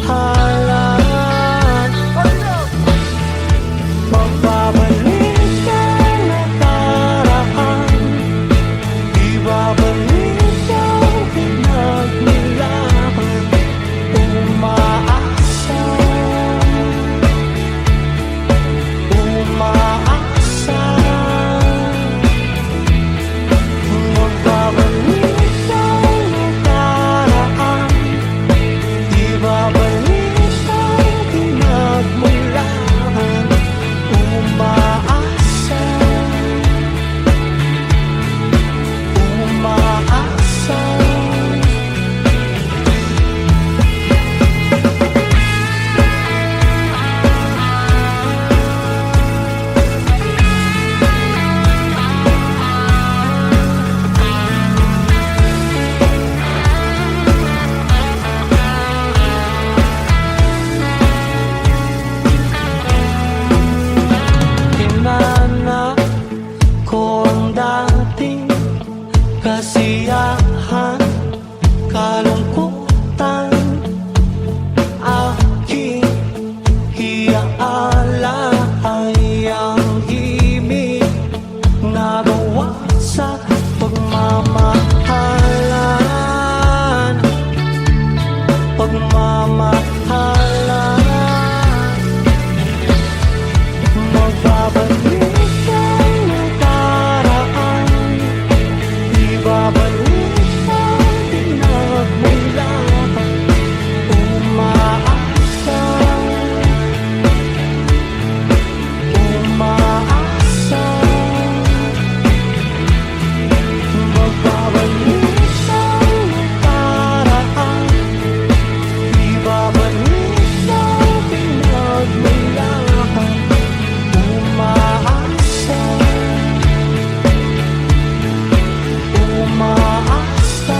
mamahalan. Magbabalik ang nakaraan, ibabalik ang pinagmulan. Umaasa, umaasa. Magbabalik ang nakaraan, ibabalik ang pinagmulan. Umaasa, umaasa. Hinanap ko ang dating kasiyahan, kalungkutan, aking iaala ay ang himig na gawa sa pagmamahalan, pagmamahalan. Magbabalik ang nakaraan, ibabalik ang pinagmulan. Umaasa, umaasa. Magbabalik ang nakaraan, ibabalik ang pinagmulan. Umaasa, umaasa.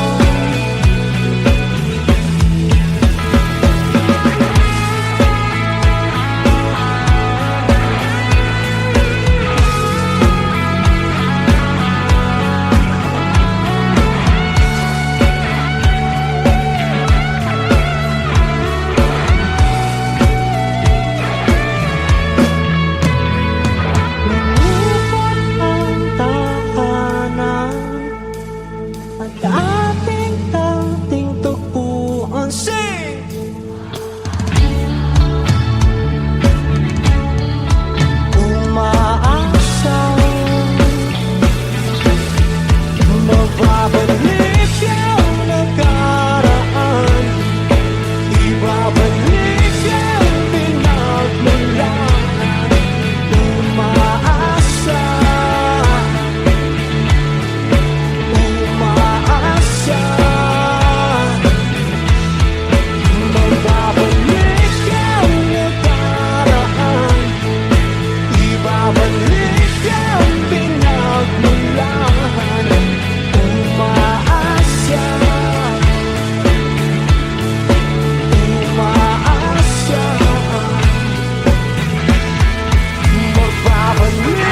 Lumipot ang tahanan at ating dating tagpuan. Sing! Umaasa, magbabalik ang nakaraan, ibabalik ang pinagmulan. Umaasa, umaasa. Magbabalik ang nakaraan, ibabalik ang pinagmulan. Umaasa, umaasa. Magbabalik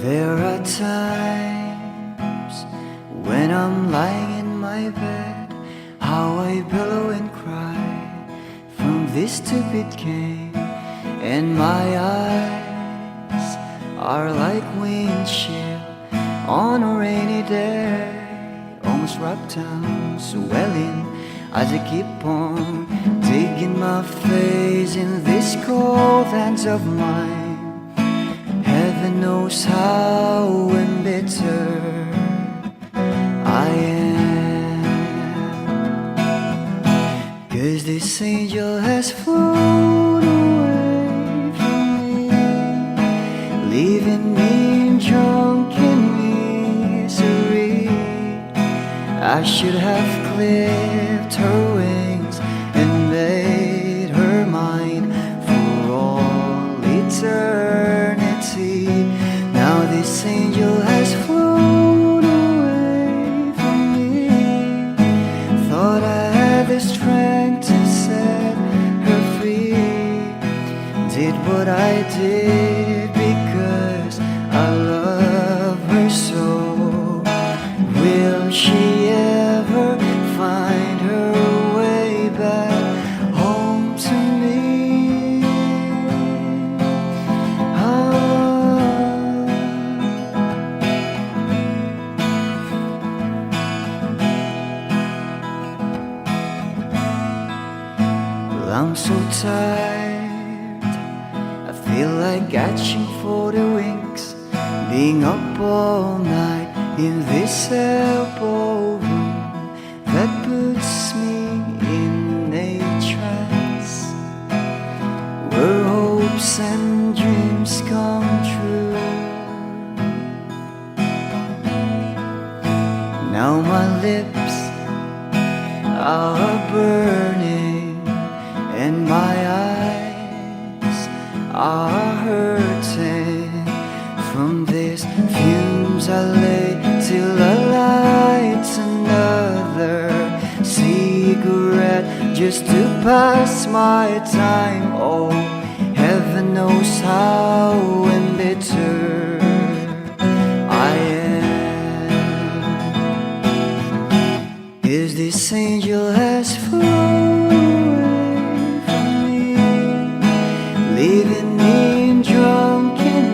There are times when I'm lying in my bed, how I billow and cry from this stupid game, and my eyes are like windshield on a rainy day, almost wrapped down, swelling as I keep on digging my face in these cold hands of mine. Heaven knows how embittered I am, 'cause this angel has flown away from me, leaving me drunken misery. I should have clipped her wings and made her mine for all eternity. Now this angel has flown away from me. Thought I had the strength to set her free. Did what I did because I love her so. Will she ever find her way back home to me? Well, I'm so tired, I feel like catching for the wings, being up all night in this elbow room that puts me in a trance, where hopes and dreams come true. Now my lips are burning and my eyes are hurting from these fumes. I lay till I light another cigarette just to pass my time. Oh, heaven knows how embittered I am, 'cause this angel has flown away from me, leaving me drunken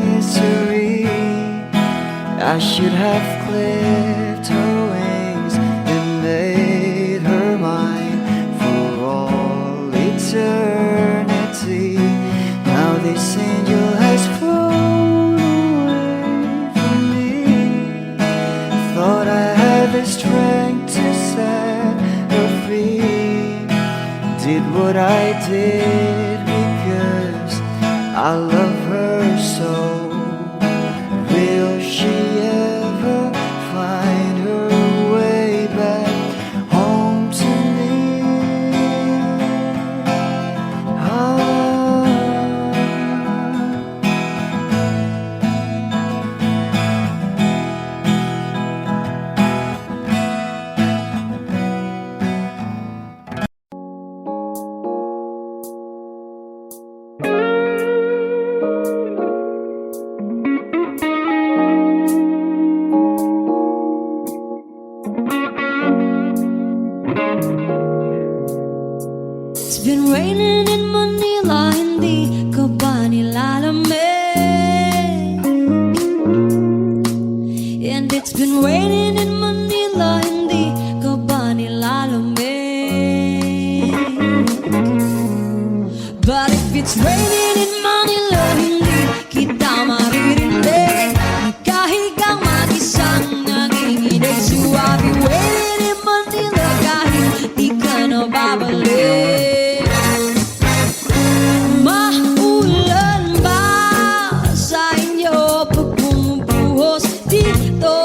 misery. I should have clipped her wings and made her mine for all eternity. Now this angel has flown away from me. Thought I had the strength to set her free. Did what I did because I love her so. Will she ever find her way back home to me? It's been raining in Manila, hindi ka ba nilalamig? And it's been raining in Manila, hindi ka ba nilalamig? But if it's raining in Manila, hindi kita maririnig. Nagkahigang mag-isang nanginginig. So I'll be waiting in Manila kahit di ka na babalik. Maulan ba sa inyo pag bumubuhos dito?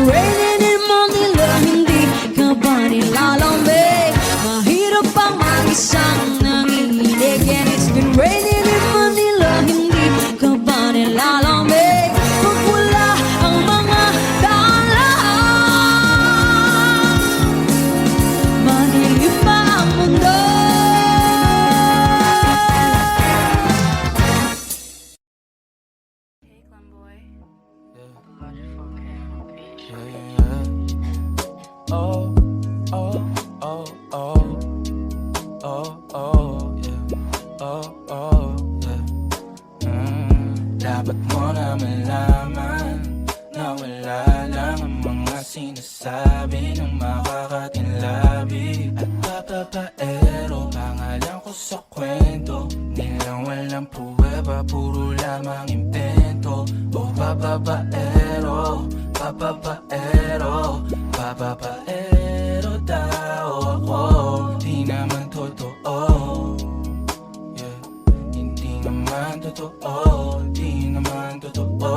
raining in Manila, hindi ka ba nilalamig? Mahirap ang mag-isang nanginginig. And it's been raining in Manila, hindi ka ba nilalamig? Pag wala ang mga daan, madilim pa ang mundo. Oh, oh, oh, oh, oh, oh, yeah. Oh, oh, yeah. Dapat mo na malaman na wala lang ang mga sinasabi ng makakatinlabi at papapaero. Pangalan ko sa kwento, nilang walang pruweba, puro lamang impento. Oh, papapaero, papapaero, papapaero daw ako. Di naman totoo, yeah. Hindi naman totoo, di naman totoo.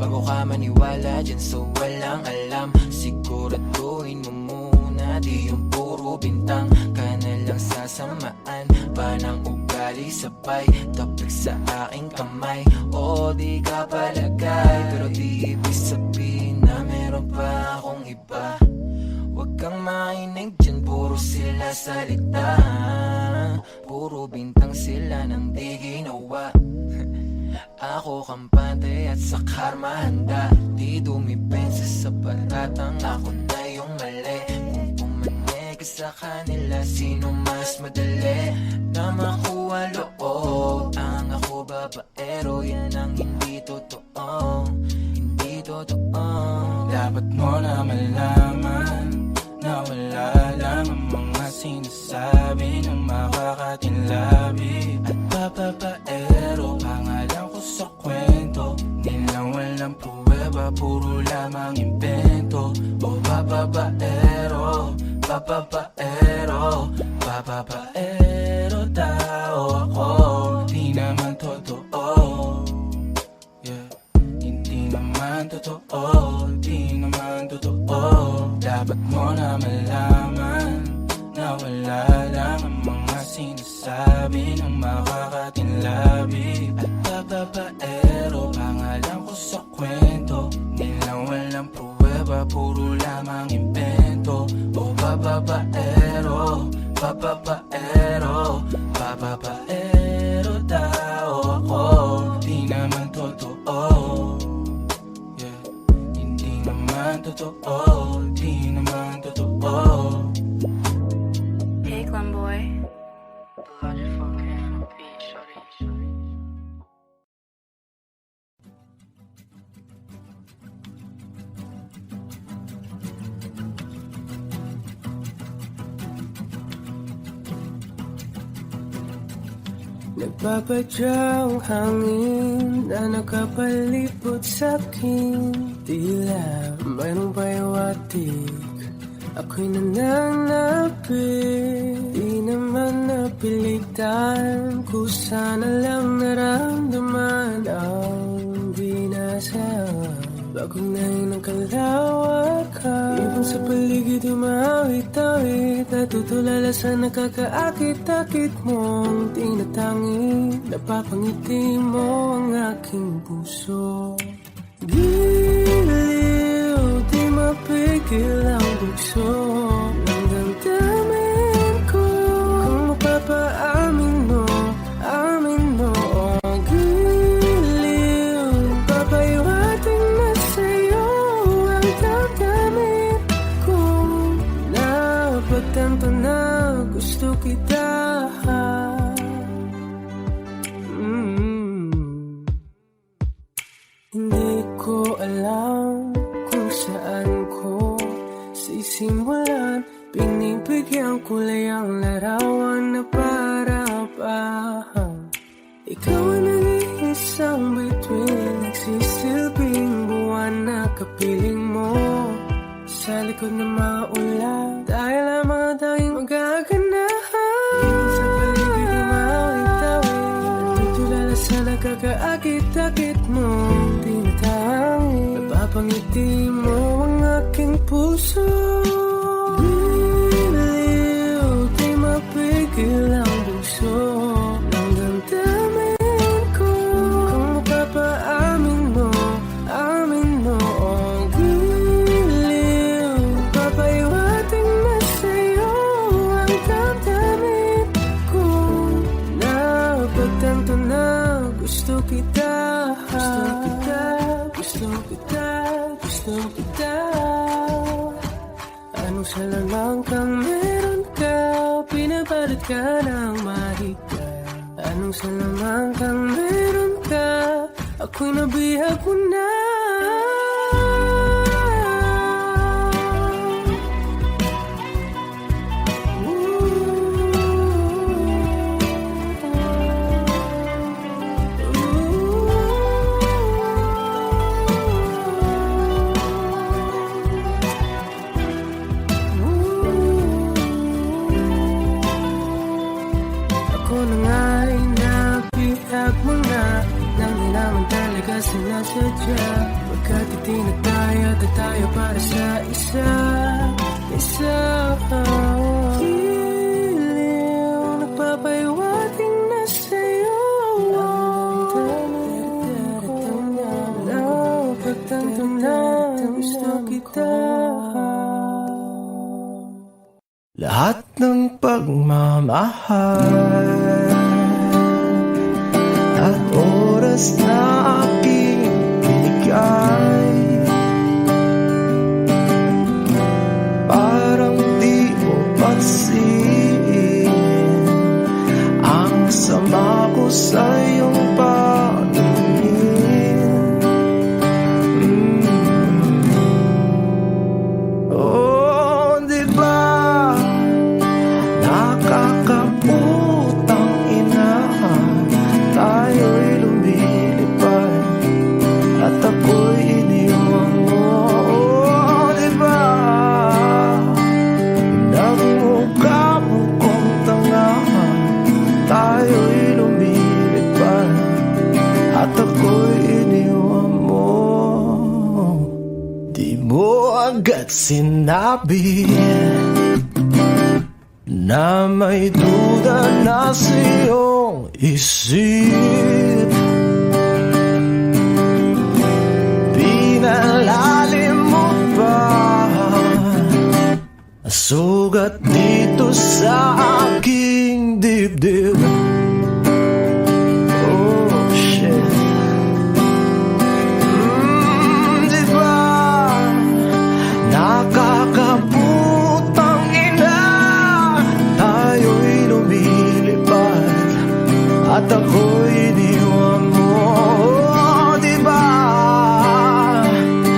Bago ka maniwala dyan so walang alam, siguraduhin mo muna di yung puro bintang ka na lang sasamaan pa ng ugali sabay tapik sa aking kamay. O di ka palagay pero di ibig sabihin na meron pa akong iba. Huwag kang mainig dyan, puro sila salita, puro bintang sila nang di ginawa. Ako kampante at sa karma handa, di dumipensa sa patatang ako na yung mali. Kung pumanig ka sa kanila, sino mas madali na makuha loob? Ang ako babaero, yan ang hindi totoo, hindi totoo. Dapat mo na malaman na wala lang ang mga sinasabi ng makakatinlabi at papapaero. Pangalan ko sa kwento, nilang walang pruweba, puro lamang impento. O papapaero, papapaero, papapaero daw ako. Di naman totoo, yeah. Hindi naman totoo, di naman totoo. Dapat mo na malaman na wala lang ang mga sinasabi ng makakatinlabi at papapaero. Pangalan ko sa kwento, nilang walang pruweba, puro lamang impento. O papapaero, papapaero, papapaero daw ako. Di naman totoo, yeah. Hindi naman totoo, di naman totoo. Hey, Glenboy. The Logic 4K on the beat, shorty. Nagpapadyang hangin na nakapalipot sa'kin, tila mayroong payawatig, ako'y nananapit. Di naman napilitan, kusana lang naramdaman ang di nasa. Bagong nahin ng kalawakan, ibang sa paligid umawit-awit, natutulala sa nakakaakit-akit mong tinatangi. Napapangiti mo ang aking puso. Giliw, di mapigil ang bugso ng damdamin ko. Kung mapapaamin mo, amin mo. Giliw, papahiwating na sa'yo ang damdamin ko. Napagtanto na gusto kita. Hindi ko alam kung saan ko sisimulan. Pinibigyan kulay ang larawan na para pa ikaw ang nag-iisang bituin, nagsisilbing buwan na kapiling mo. Sa likod ng mga ulan, dahil ang mga tanging magaganahan. Sa paligid umawit-awit, natutulala sa nakakaakit-akit mo. Tinatangin, napapangiti pangiti mo ang aking puso. Giliw, di mapigil ang puso ng damdamin ko. Kung mapapaamin mo, amin mo. Oh, giliw, papaiwating na sa'yo ang damdamin ko. Napagtanto na gusto kita. Gusto kita. Anong salalang kang meron ka, pinapalit ka ng mahika. Anong salalang kang meron ka, ako'y nabihag mo na. Sinasadya, pagkat itinataya tayo para sa isa. Giliw, nagpapaiwating na sa'yo. Napagtanto na gusto kita. Lahat ng pagmamahal at oras na aking binigay, parang di mo pansin ang sama ko sa iyong paningin. Oh, di ba nakakaputang ina, tayo'y lumilipad at ako'y iniwan mo. Oh, diba nagmukha mo kong tanga, tayo'y lumilipad at ako'y iniwan mo. Di mo agad sinabi na may duda na sa iyong isip. Pinalalim mo pa sugat dito sa aking dibdib. Oh shit. Diba nakakaputang ina, tayo'y lumilipad at ako'y iniwan mo. Oh, diba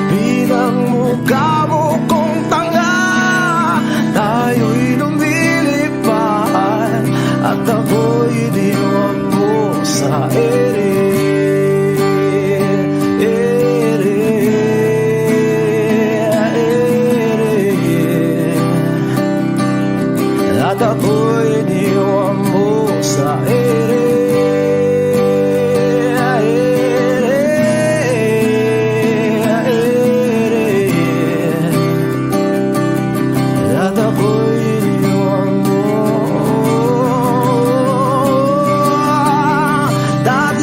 pinagmukha mo kong tanga, tayo'y lumilipad at ako'y iniwan mo sa ere. At ako'y iniwan mo sa ere. At ako'y iniwan mo. Dati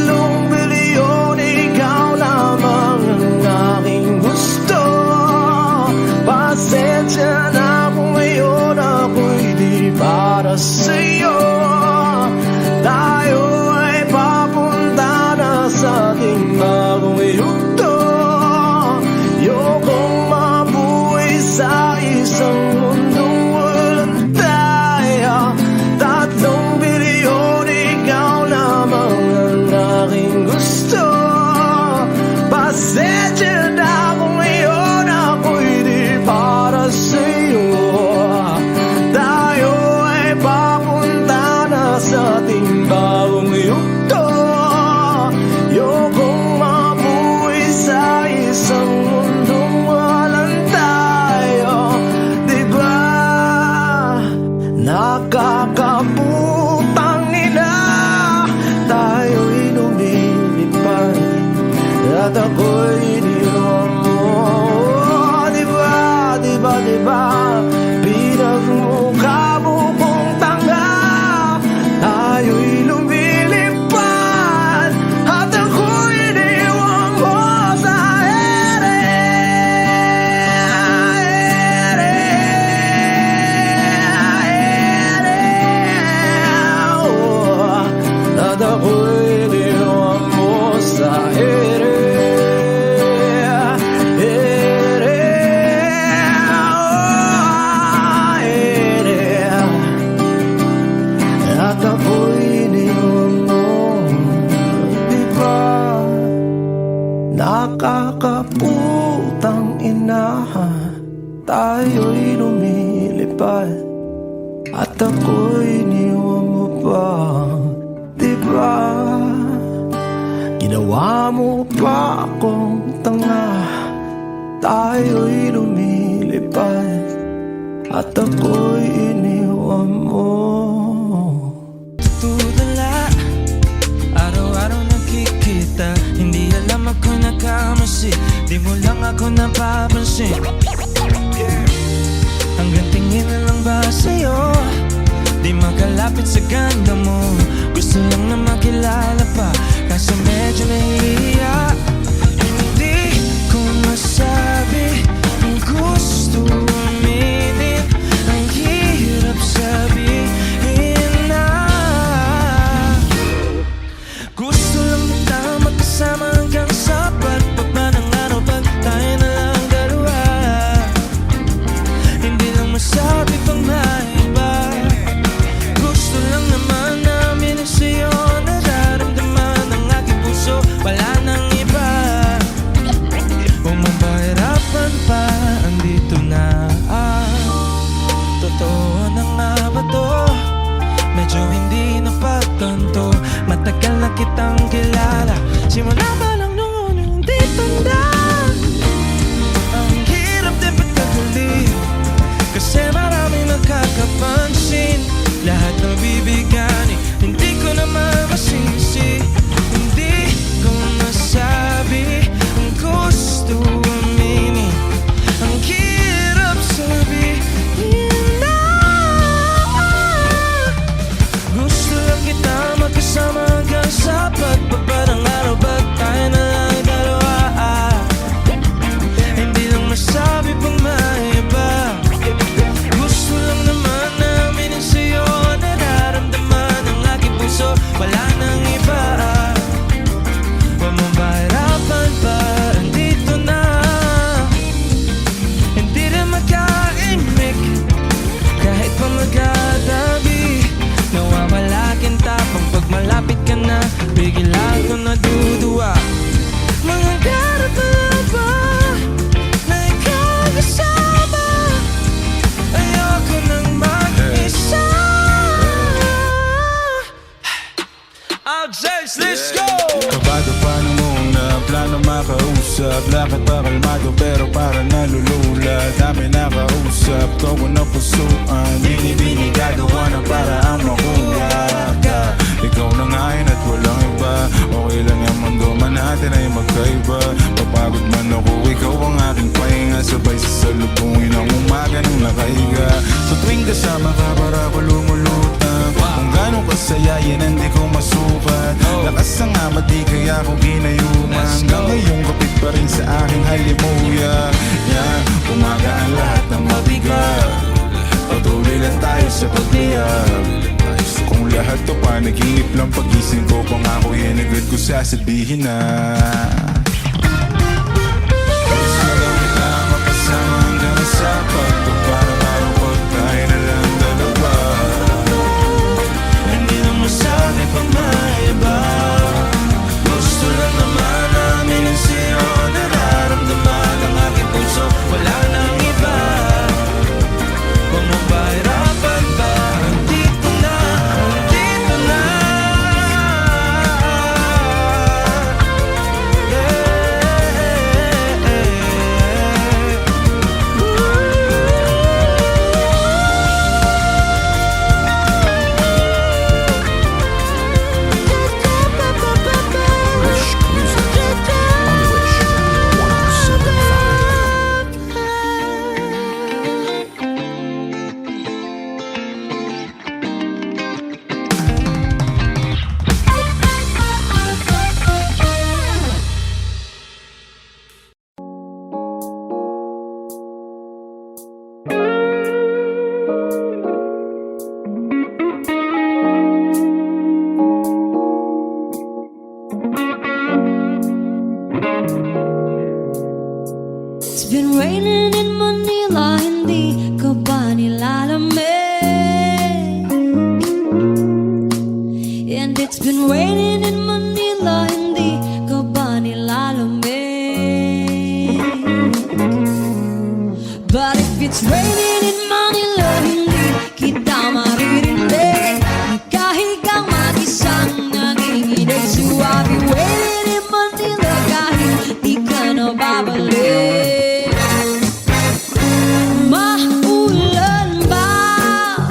tayo'y lumilipad at ako'y iniwan mo pa, diba? Ginawa mo pa akong tanga. Tayo'y lumilipad at ako'y iniwan mo. Tutula, araw-araw nakikita. Hindi alam ako nakamasi, di mo lang ako napapansin. Hanggang tingin na lang ba sa'yo, di makalapit sa ganda mo. Gusto lang na makilala pa, kaso medyo nahihiya. Hindi ko masabi ang gusto aminin, ang hirap sabihin na gusto lang kita magkasama hanggang sa pagpapa ng araw. Pag tayo na lang dalawa, hindi lang masabi pang maiba. Gusto lang naman namin ang sa'yo, nararamdaman ng aking puso, wala nang iba. Huwag mong pahirapan pa, andito na. Totoo na nga ba to? Medyo hindi napagtanto, matagal na kitang kilala. Simula pa lang noon, hindi tanda. Ang hirap din pagkakali, kasi maraming nakakapansin. Lahat ng bibigani, hindi ko naman masisi. Hindi ko masabi ang gusto aminin, ang hirap sabihin na gusto lang kita magkasama hanggang sa pagbaba ng araw. Ba't tayo na lang dalawa, hindi lang masabi pang maiba. Gusto lang naman namin ang sa'yo, nararamdaman ng aking puso, wala nang iba. Huwag mong pahirapan pa, andito na. Hindi rin makaimik, kahit pa magkatabi. Nawawala aking tapang pag malapit ka na, bigla ko naduduwa. Mga garap na ba na ikaw kasama? Ayoko nang mag-isa. Outtakes, let's go! Kabado pa ng muna, plano makausap. Lakad pa kalmado pero para nalulula. Dami nakausap, ko na pusuan. Bini-bini gagawa na para ang makuha ka. Ikaw na ngayon at walang iba. Okay lang yung mundo man natin ay magkaiba. Papagod man ako, ikaw ang aking pahinga. Sabay sasalubungin ang umaga ng nakahiga. Sa tuwing kasama ka para ko lumulutang. Kung gano'ng kasaya yan hindi ko masukat. Lakas ang ama di kaya ko ginayuman. Hanggang ngayong kapit pa rin sa aking halimuya. Yan, umaga ang lahat ng mabigat. Patuloy lang tayo sa pagliyab. Kung lahat to panaginip lang, pagising ko pangako yan agad ko sasabihin na gusto lang kita makasama hanggang sa pagbaba ng araw. Pag tayo na lang dalawa, hindi lang masabi pang maiba. Gusto lang naman namin ang sa'yo, nararamdaman ng aking puso, wala nang iba. Huwag mong pahirapan pa, andito na, andito na. It's been raining in Manila, hindi ka ba nilalamig? And it's been raining in Manila, hindi ka ba nilalamig? But if you it's raining in Manila, hindi kita maririnig. Nagkahigang mag-isang nanginginig. So I'll be waiting in Manila kahit di ka na babalik. Maulan ba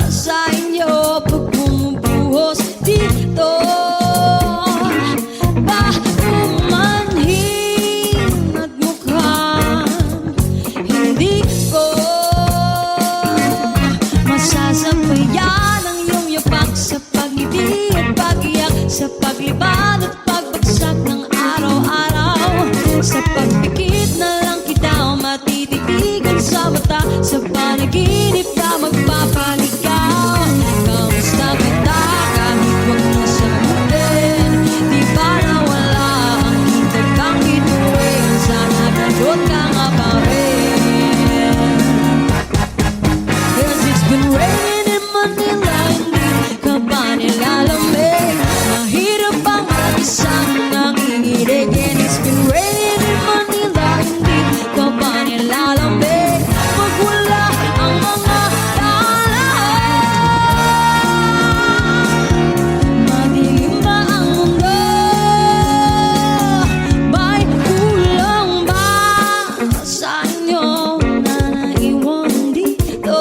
sa inyo pag bumubuhos dito? Ba umanhin at mukhang hindi ko masasabayan ang iyong yapak sa pag-ibig at pag-iyak, sa paglibad at pagbagsak ng araw-araw. Sa pagpikit na lang kita matititigan sa mata, sa panaginip na magpapaligaw. Kamusta kita kahit wag na sagutin? Di ba nawala ang hintag kang bituin? Sana ganun ka nga pa rin. 'Cause it's been raining in Manila, hindi ka ba nilalamig? Mahirap bang mag-isang nanginginig? And it's been raining in Manila, hindi ka ba nilalamig? Pag wala ang mga daan, madilim na ang mundo. May kulang ba sa inyo na naiwan dito?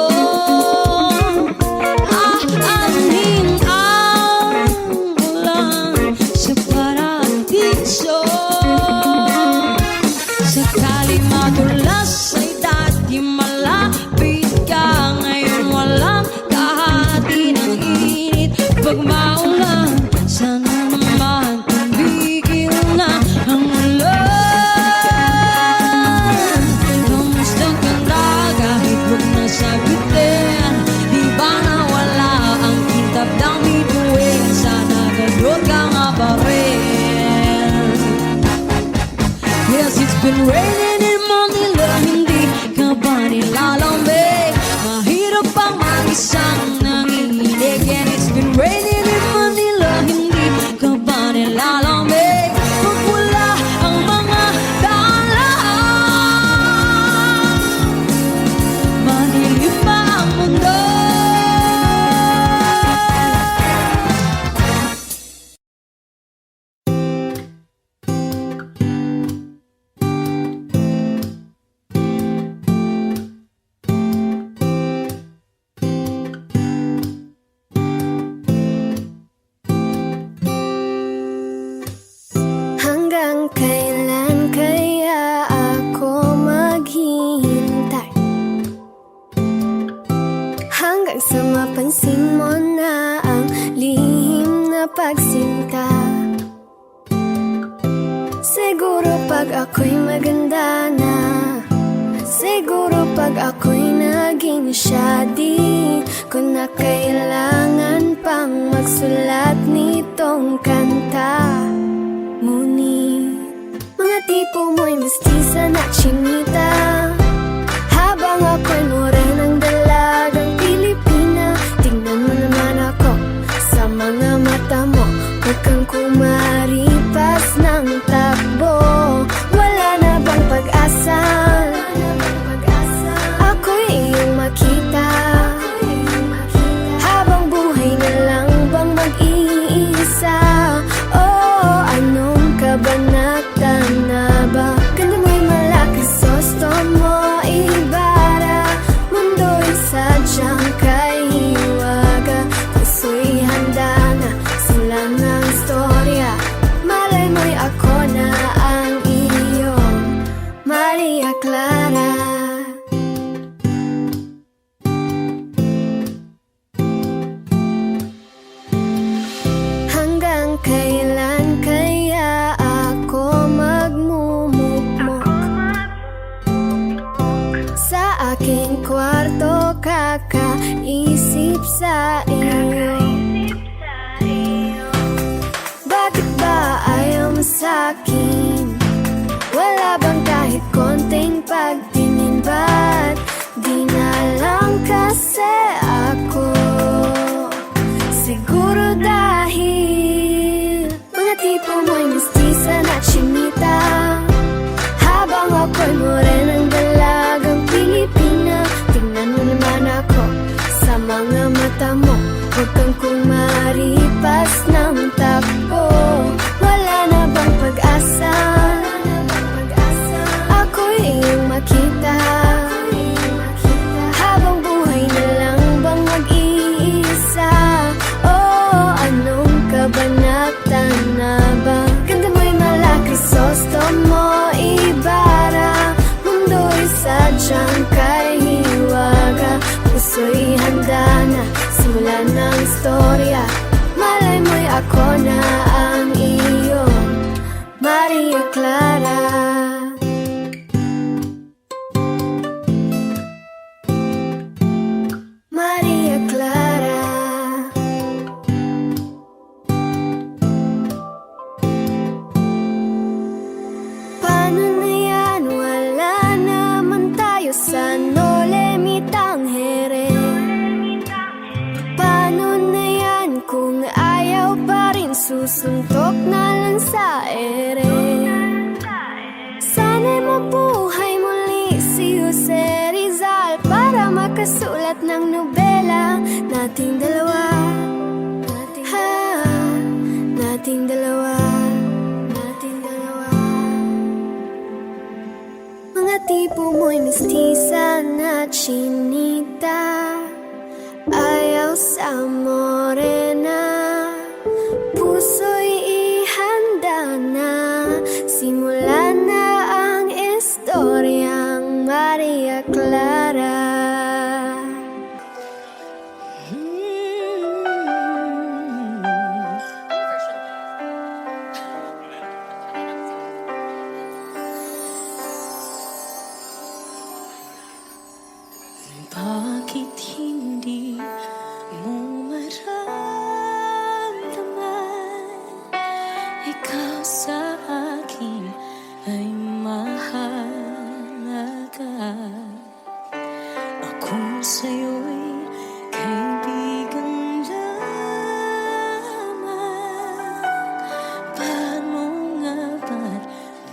Aanhin ang ulan sa paradiso. Sakali madulas ay dati malapit ka, ngayon walang kahati ng init. Pag maulan, sana naman tumigil na ang ulan. Kamusta ka na kahit wag na sagutin? Di ba nawala ang kitab ng bituin? Sana ganun ka nga pa rin. Yes, it's been raining in Manila, hindi ka ba nilalamig? Mahirap bang mag-isang nanginginig? And it's been raining in Manila, hindi ka ba nilalamig? Pag wala ang mga daan, madilim pa ang mundo. Hanggang kailan kaya ako maghihintay? Hanggang sa mapansin mo na ang lihim na pagsinta. Siguro pag ako'y maganda na, siguro pag ako'y naging siya, di ko na kailangan pang magsulat nitong kanta. Ngunit mga tipo mo'y mestiza na chinita, habang ako'y morenang dalagang Pilipina. Tingnan mo naman ako sa mga mata mo, huwag kang kumaripas ng takbo. Wala na bang pag-asa? Ako'y iyong makita, habang buhay na lang bang mag-iisa? Oh, anong kabanata na ba? Ganda mo'y malaki, gusto mo ibara, mundo'y sadyang kaiwaga. Puso'y handa na, sila ng istorya. Malay mo'y ako na ang iyong Maria Clara. Hanggang kailan kaya ako magmumukmok sa aking kwarto, kakaisip sa iyo? Bakit ba ayaw mo sa'kin? Wala bang kahit konting pagtingin? Ba't di na lang kasi ako? Siguro dahil mga tipo mo'y mestiza na chinita, habang ako'y morenang dalagang Pilipina. Tingnan mata na ba? Ganda mo'y mala Crisostomo Ibarra, mundo'y sadyang kay hiwaga. Puso'y handa na, simulan ng istorya. Malay mo'y ako na ang iyong Maria Clara. Maria Clara. Paano na yan? Wala naman tayo sa Nolimitang here. Paano na yan kung ayaw pa rin susuntok na lang sa ere? Sana'y mabuhay muli si Jose Rizal para makasulat ng nobela nating dalawa. Nating dalawa. Nating dalawa. Mga tipo mo'y mestiza na chinita, ayaw sa morena. Puso'y ihanda na, simulan na ang istoryang Maria Clara. Bakit hindi mo maramdaman ikaw sa akin ay mahalaga? Ako sa'yo'y kaibigan lamang. Paano nga ba't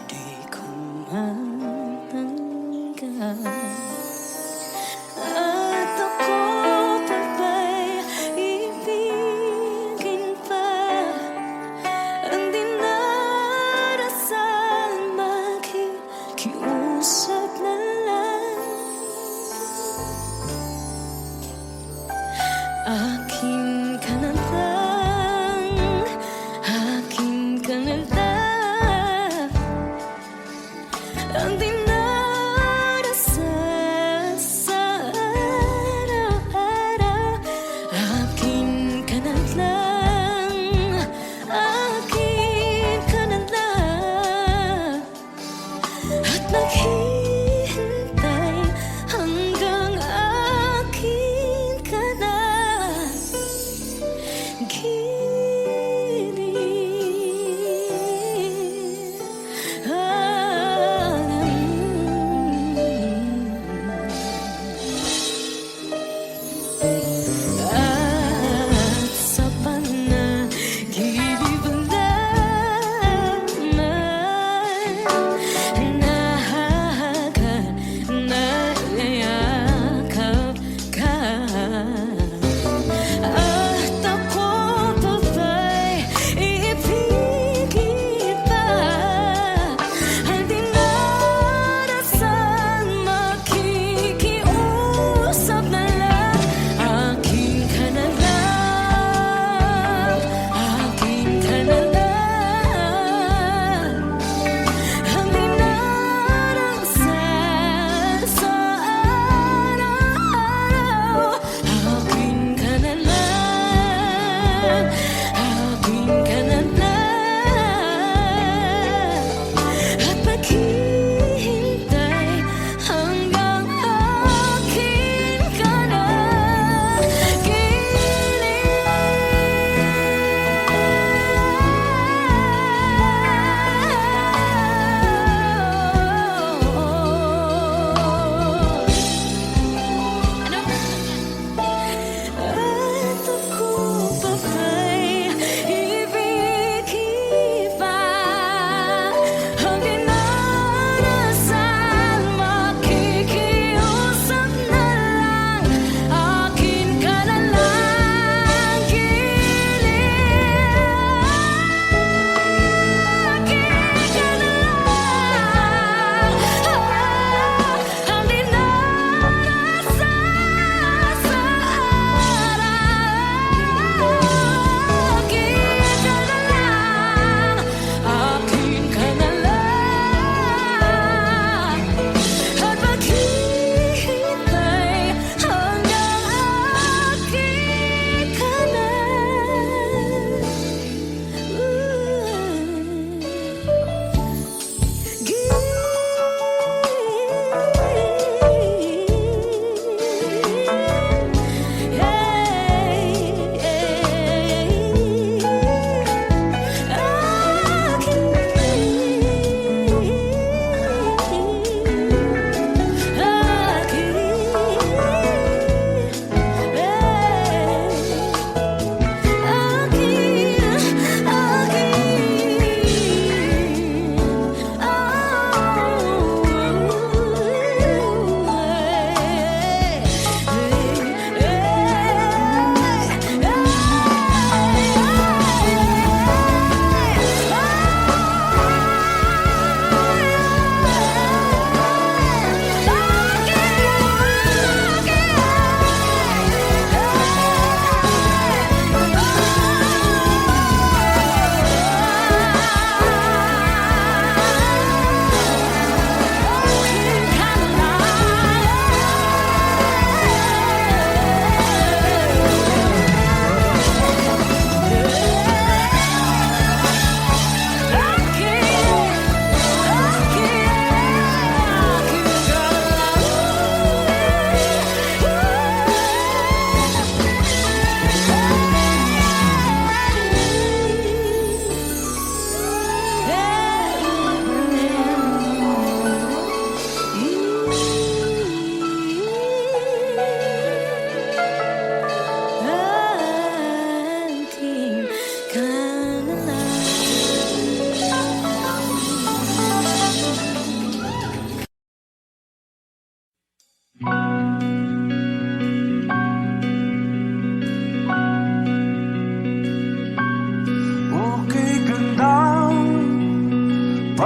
di ko matanggap? At ako pa ba'y ibigin pa ang dinarasan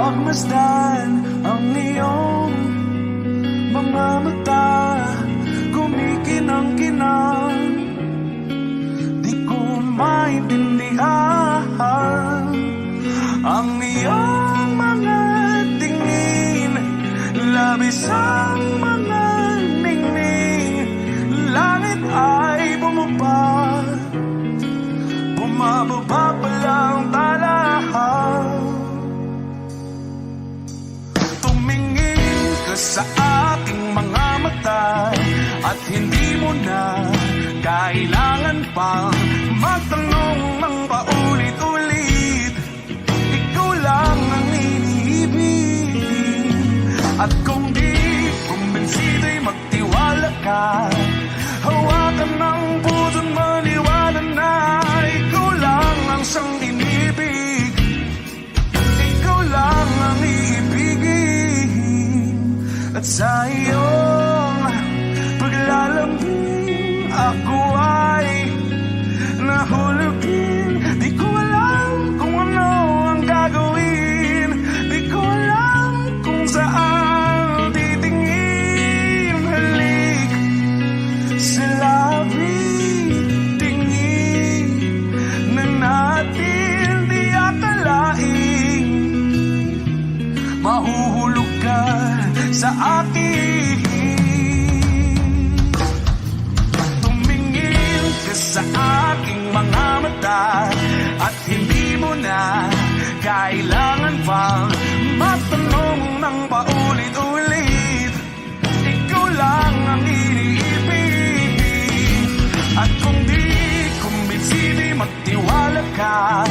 Pagmasdan ang iyong mga mata, kumikinang-kinang, di ko maintindihan ang iyong mga tingin, labis ang mga ningning. Langit ay bumaba, bumababa pa lang tala. Tumingin ka sa aking mga mata at hindi mo na kailangan pang magtanong ng paulit-ulit. Ikaw lang ang iniibig, at kung di kumbinsido'y magtiwala ka. Hawakan ng puso't maniwala na ikaw lang ang siyang inibig. Ikaw lang ang iibigin, at sa iyong paglalambing ako ay nahulugin. Di ko alam kung ano ang gagawin, di ko alam kung saan titingin. Halik sa labi, tingin na natin di akalain. Mahuhulog ka sa akin. Tumingin ka sa aking mga mata at hindi mo na kailangan pang magtanong ng paulit-ulit. Ikaw lang ang iniibig, at kung di kumbinsido magtiwala ka.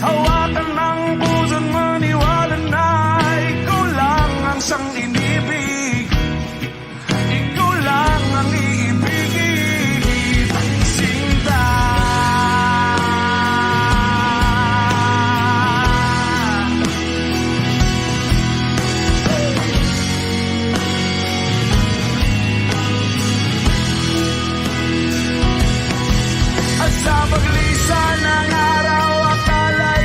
Hawakan ng puso't maniwala na ikaw lang ang siyang inibig. Ikaw lang ang iibigin, sinta. At sa paglisan ng araw, akala'y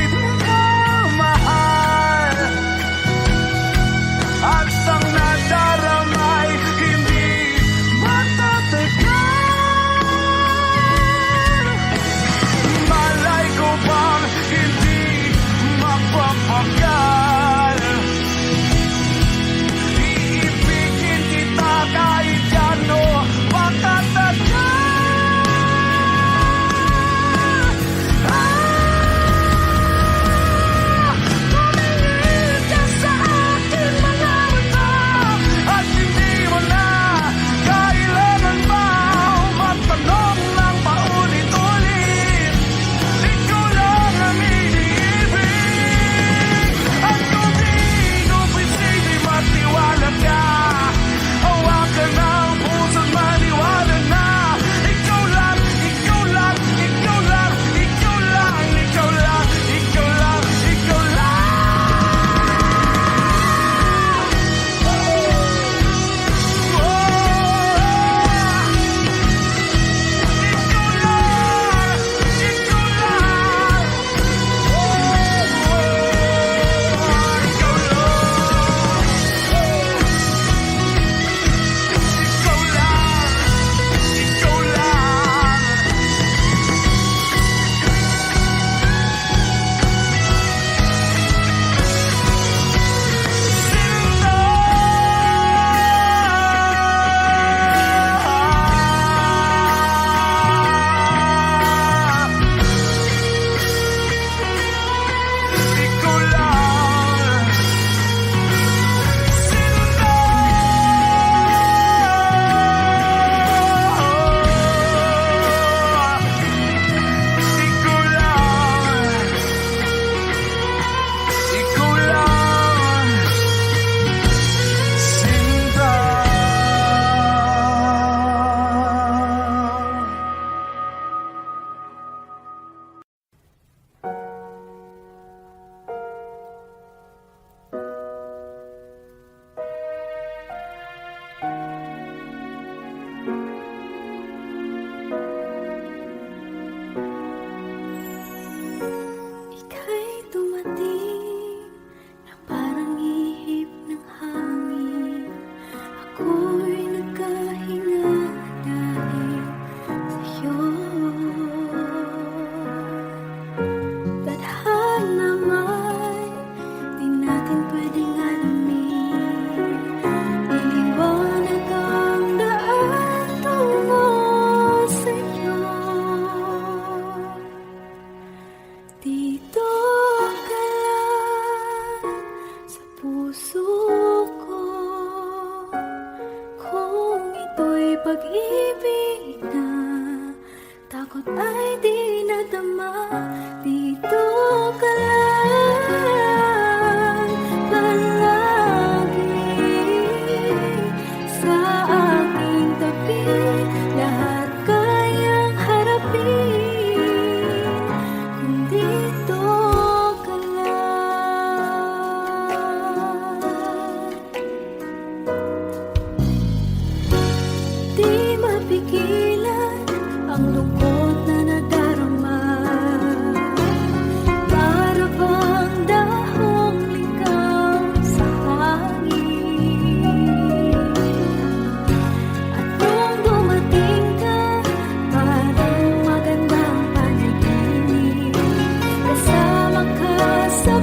sa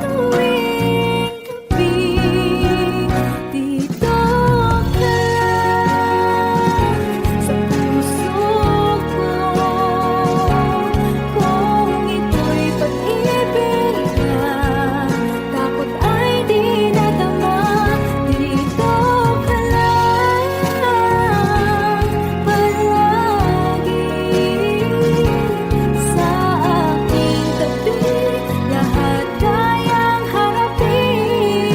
tuwing gabi. Dito ka lang sa puso ko. Kung ito'y pag-ibig na, takot ay di nadama. Dito ka lang palagi sa aking tabi. Lahat kayang harapin.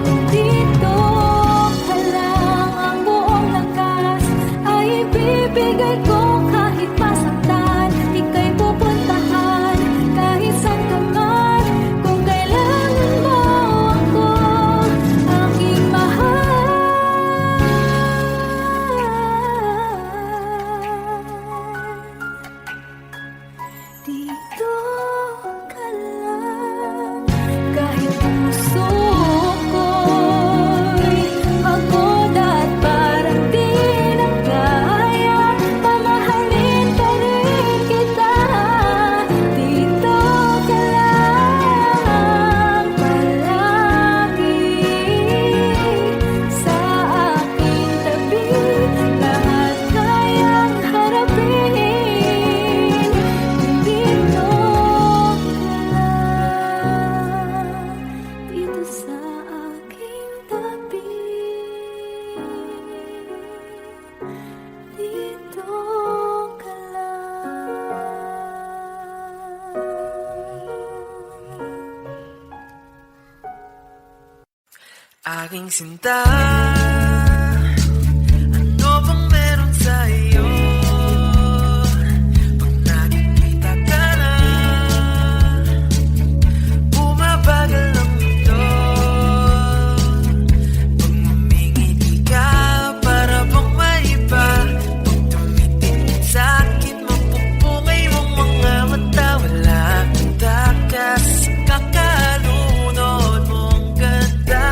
Kung dito ka lang, ang buong lakas ay ibibigay ko. Kahit masaktan, ika'y pupuntahan kahit saan ka man. Kung kailangan mo ako, aking mahal. Dito ka lang, kahit puso ko'y pagod at parang di na kaya, mamahalin pa rin kita. Dito ka lang palagi sa aking tabi. Lahat kayang harapin. Dito ka lang, dito sa aking tabi. Dito ka lang. Aking sinta, ano bang meron sa iyo? Pag nakikita ka na, bumabagal ang mundo. Pag humingiti ka, para bang maiba. Pag tumitingin sa'kin, mapupungay mong mga mata. Wala kang takas, kakalunod mong ganda.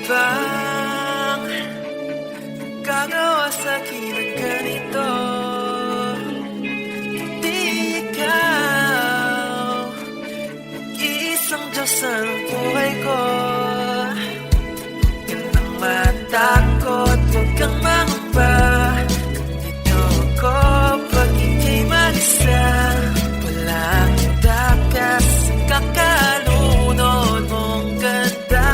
Bang gagawa sa'kin ng ganito? Kundi ikaw, iisang Diyos ang buhay ko. Huwag ka nang matakot, huwag kang mangamba. Nandito ako pag ika'y mag-isa. Walang takas, kakalunod mong ganda.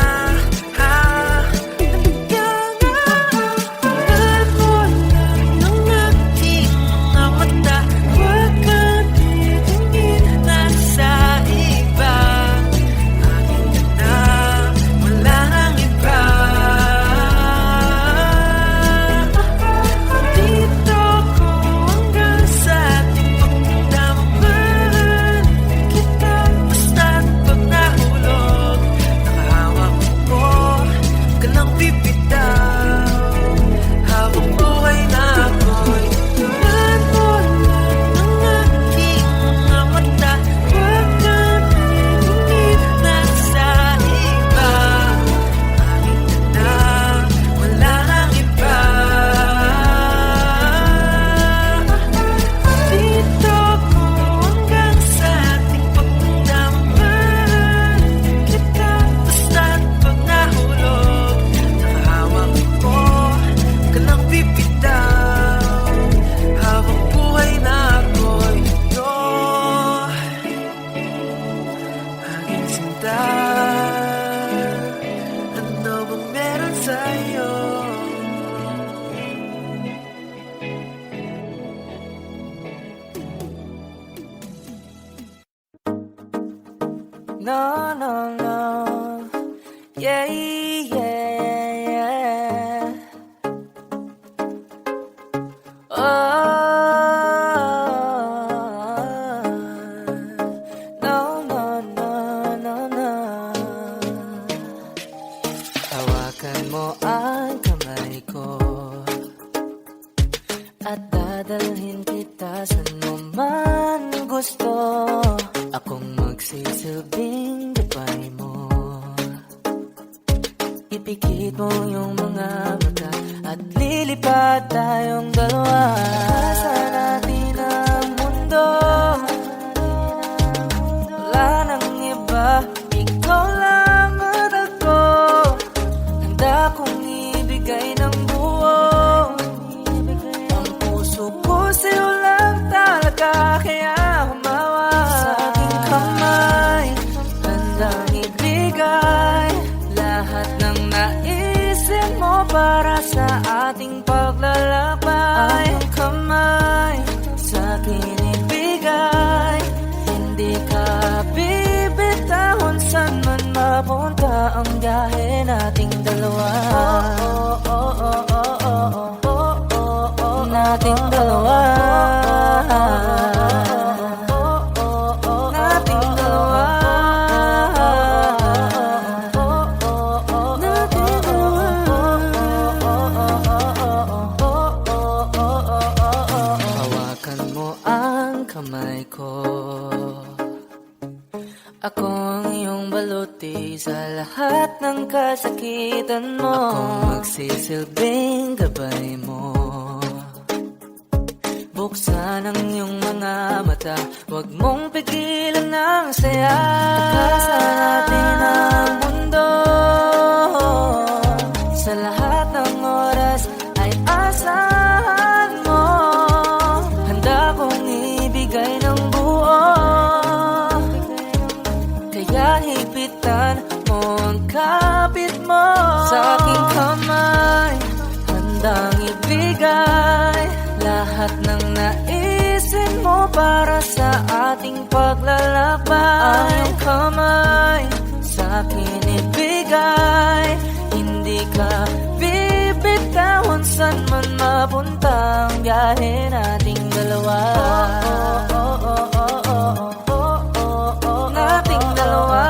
No, no, no. Yeah, yeah, yeah. Oh, no, no, no, no, no. Hawakan mo ang kamay ko at dadalhin kita saan mo man gusto. Akong magsisilbing gabay mo. Ipikit mo yung mga mata at lilipad tayong dalawa sa natin ang mundo. Wala nang iba, ikaw lang at ako. Handa kong ibigay ng buo ang puso ko sa'yo lang talaga. Kaya humawa sa aking kamay, handang ibigay lahat ng naisip mo para sa ating paglalakbay. Ang kamay sa akin ibigay, hindi ka bibitahon saan man mapunta ang biyahe nating dalawa. Nating dalawa. Nating dalawa. Hawakan mo ang kamay ko. Ako ang iyong baluti sa lahat ng kasakitan mo. Akong magsisilbing gabay mo. Buksan ang iyong mga mata, huwag mong pigilan ang saya. Sa natin ang mundo, sa lahat ng oras ay asahan mo. Handa kong ibigay ng buo, kaya hipitan mo ang kapit mo. Sa aking kamay, handang ibigay lahat ng naisip mo para sa ating paglalakbay. Ang kamay sa akin ibigay, hindi ka bibitahon saan man mapunta ang biyahe nating dalawa. Nating dalawa.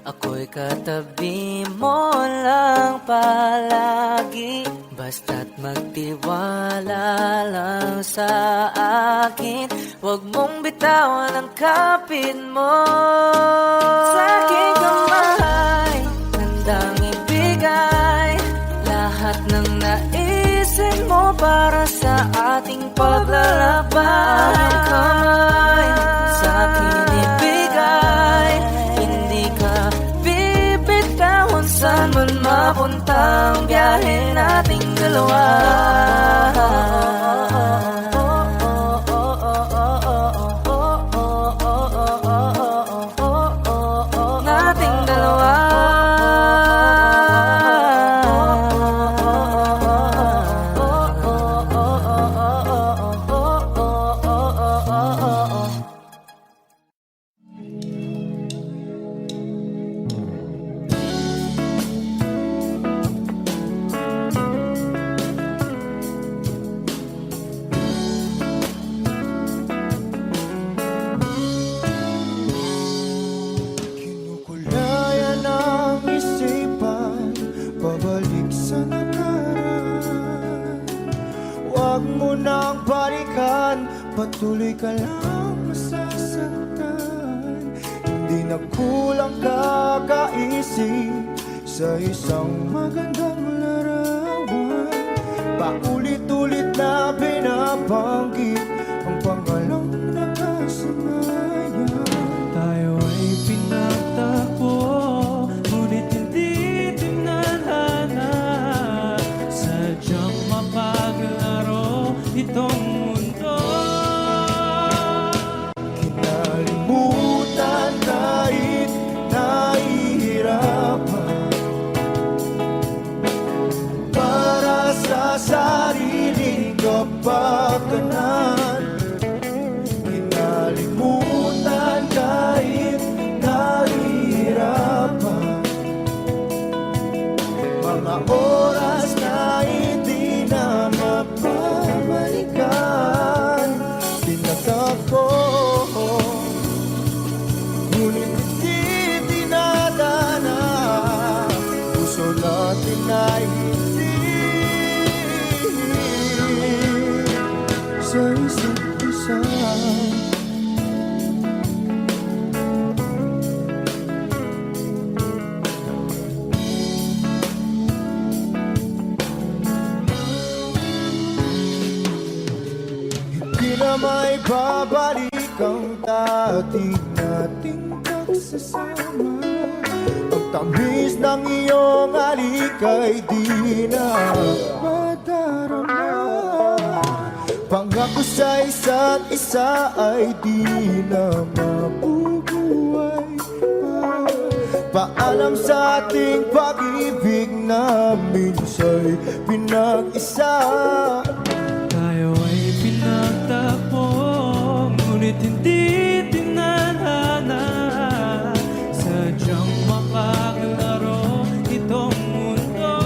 Ako'y katabi mo lang palagi. Basta't magtiwala lang sa akin. Huwag mong bitawan ang kapit mo. Sa aking kamay, handang ibigay lahat ng naisip mo para sa ating paglalakbay. Ang kamay sa akin ibigay, hindi ka bibitahon saan man mapunta ang biyahe nating dalawa. Nating dalawa. Kinukulayan ang isipan, pabalik sa nakaraan. Huwag mo nang balikan, patuloy ka lang masasaktan. Hindi na kulang kakaisip sa isang magandang larawan. Paulit-ulit na binabanggit ang pangalang nakasanayan. Tayo ay pinagtagpo, ngunit hindi dinadana. Sadyang mapaglaro itong mundo. nagtatagpo, ngunit hindi dinadana. Puso natin ay hindi sa isa't isa. Hindi na may babalik ang dati nating pagsasama. Ang tamis ng iyong halik ay di na madarama. Pangako sa isa't isa ay di na mabubuhay pa. Paalam sa ating pag-ibig na minsa'y pinag-isa. Tayo ay pinagtagpo, ngunit hindi dinadana. Sadyang makaglaro itong mundo.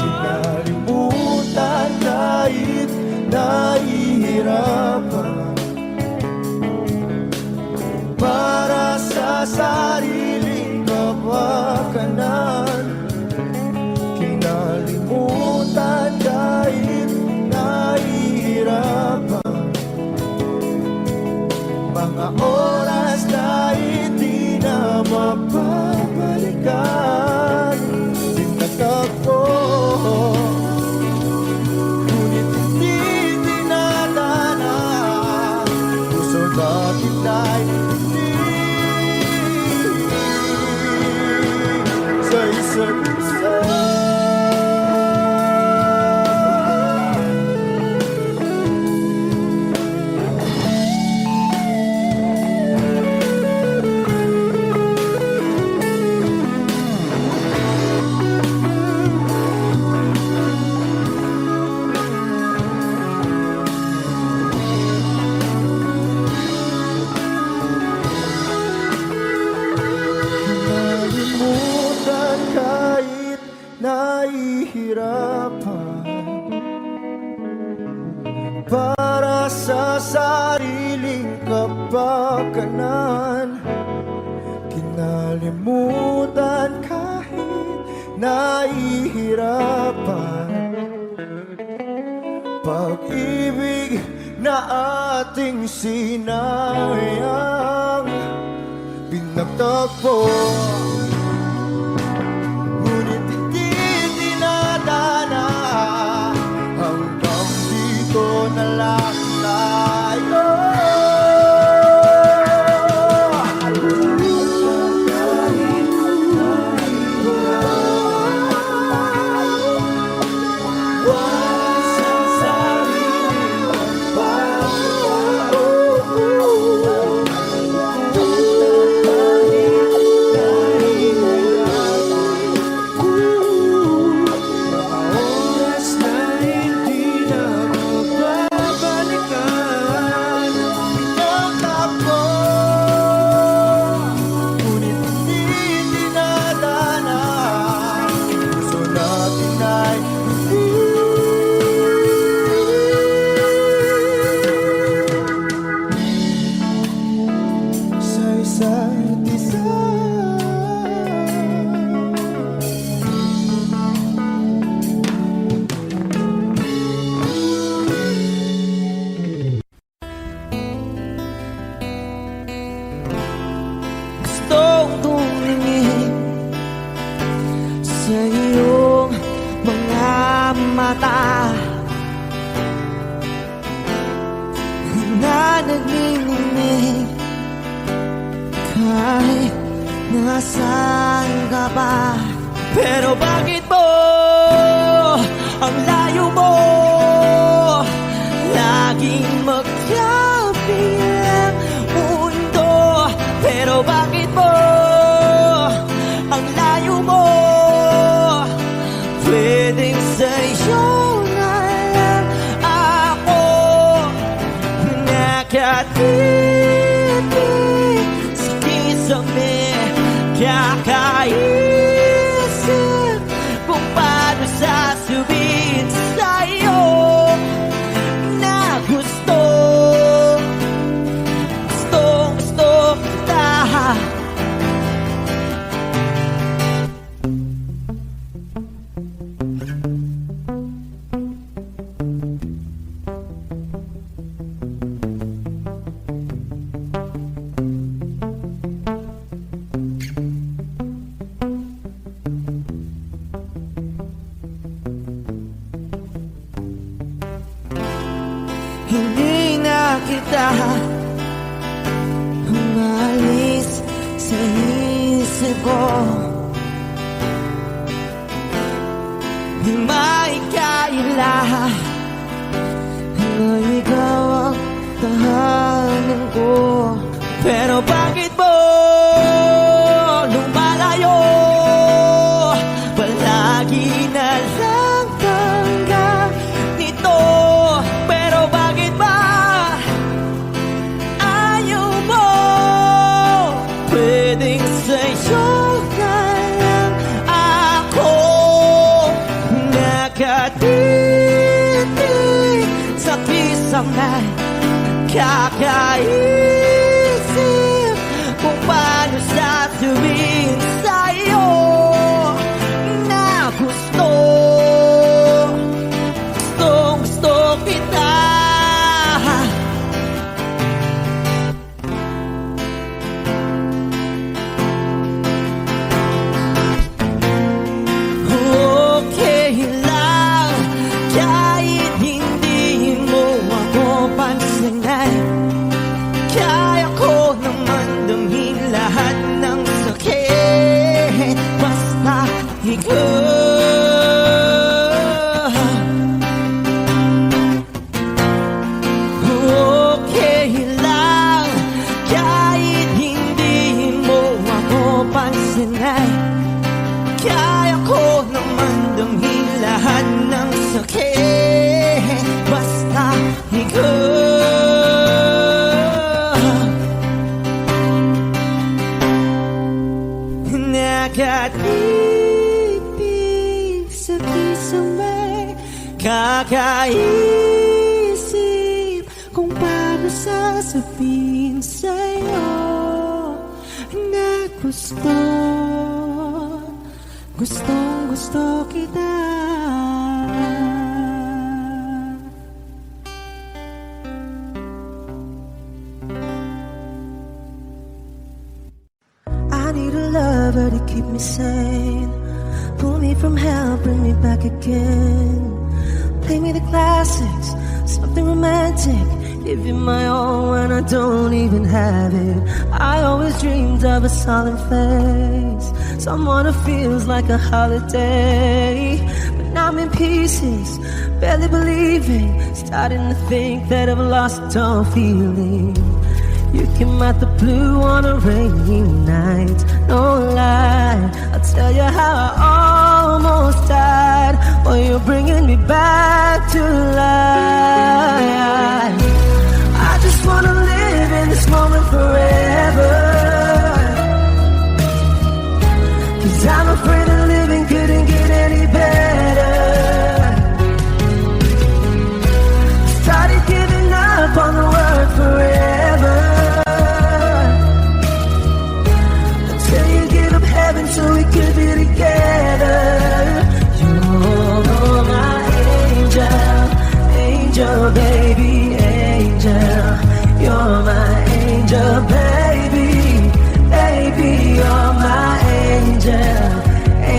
Pinalimutan kahit nahihirapan, para sa sariling kapakanan. Kinalimutan kahit nahihirapan, mga oras na hindi na mapabalikan. Tinatagpo, ngunit hindi dinadana. Puso natin ay hindi sa isa't isa. Nalimutan kahit nahihirapan, para sa sariling kapakanan. Kinalimutan kahit nahihirapan, pag-ibig na ating sinayang. Pinagtagpo, ngunit hindi dinadana. Hanggang dito na lang tayo. Gustong tumingin sa iyong mga mata na nagniningning kahit nasaan ka pa. Pero bakit mo ang layo mo laging magtabi ang mundo? Pero bakit mo ang layo mo? Pwedeng sa'yo na lang ako nakatipid sa kisame. Kakaisip kung paano sasabihin sa'yo na gusto kita umalis sa isip ko. Di maikaila na ikaw ang tahanan ko. Pero bakit mo lumalayo? Palagi na lang tanggap nito. Pero bakit ba ayaw mo? Pwedeng sa'yo na lang ako nakatitig sa pisang na kakaisip kung paano sasabihin sa'yo na gusto kita. Okay lang kahit hindi mo ako pansinin. Kaya ko naman damhin lahat ng sakit basta ikaw. Okay lang kahit hindi mo ako pansinin. Kaya ko naman damhin lahat ng sakit basta ikaw. Nakatitig sa pisang may kakaisip kung paano sasabihin sa'yo na gustong kita. I need a lover to keep me sane, pull me from hell, bring me back again. Play me the classics, something romantic, give you my all when I don't even have it. I always dreamed of a solid face, someone who feels like a holiday. But now I'm in pieces, barely believing, starting to think that I've lost all feeling. You came out the blue on a rainy night, no lie, I'll tell you how I almost died. Well, you're bringing me back to life. I just wanna live in this moment forever, 'cause I'm afraid that living couldn't get any better. Started giving up on the word forever, so we could be together. You're my angel, angel, baby, angel. You're my angel, baby, baby. You're my angel,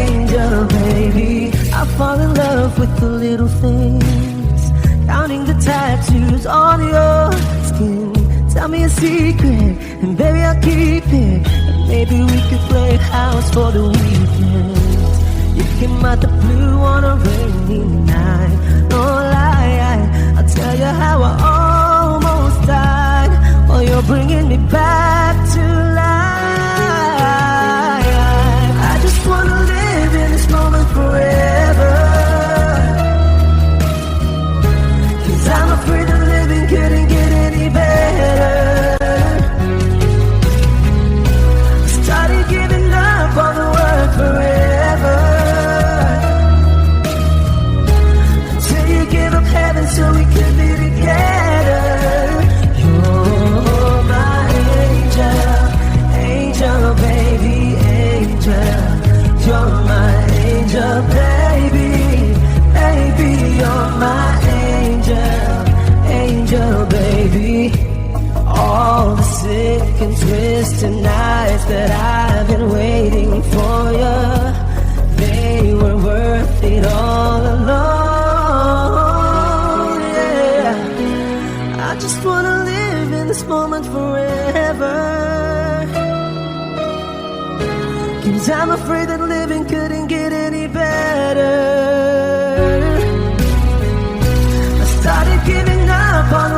angel, baby. I fall in love with the little things, counting the tattoos on your skin. Tell me a secret, and baby I'll keep it. Maybe we could play house for the weekend. You came out the blue on a rainy night, no lie, I'll tell you how I almost died. Oh, you're bringing me back to life. I just wanna live in this moment forever, 'cause I'm afraid that living couldn't get any better. Giving up on the word forever, until you give up heaven so we could be together. You're my angel, angel, baby, angel. You're my angel, baby, baby. You're my angel, angel, baby. All the sick and twisted nights that I've been waiting for you, they were worth it all alone. Yeah, I just wanna live this moment forever. 'Cause I'm afraid that living couldn't get any better. I started giving up on